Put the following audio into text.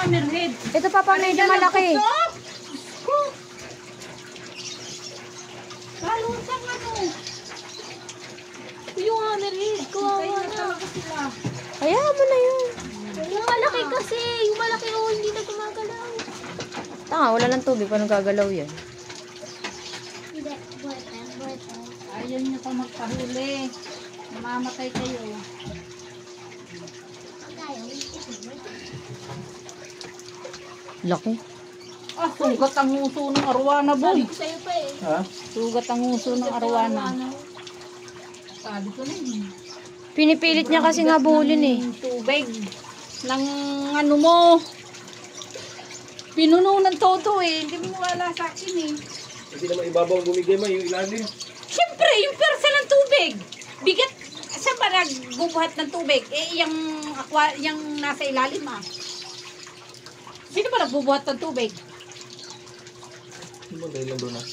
hammerhead. Ito pa pa medyo malaki. Kalutang ano. Yung hammerhead, kawawa na. Hayaan mo na yun. Yung malaki kasi. Yung malaki hindi na gumagalaw. Tanga, wala ng tubig. Paano gagalaw yan? Hindi, boyfriend. Ayaw niyo pa magpahuli. Mamamatay kayo. Laki. Sugat ang uso ng arwana, boy. Sa'yo pa eh. Ha? Sugat ang uso ng arwana. Sabi ko na yun. Pinipilit niya kasi nga bulin eh. Tubig. Ng ano mo. Pinuno ng todo eh. Hindi mo wala sa akin eh. Hindi naman ibabaw bumigay mo yung ilalim. Siyempre, yung persa ng tubig. Bigat. Saan ba nagbubuhat ng tubig? Eh, yung nasa ilalim ah. Sino ba nagbubuhat ng tubig? Hindi mo dahil lang doon ah.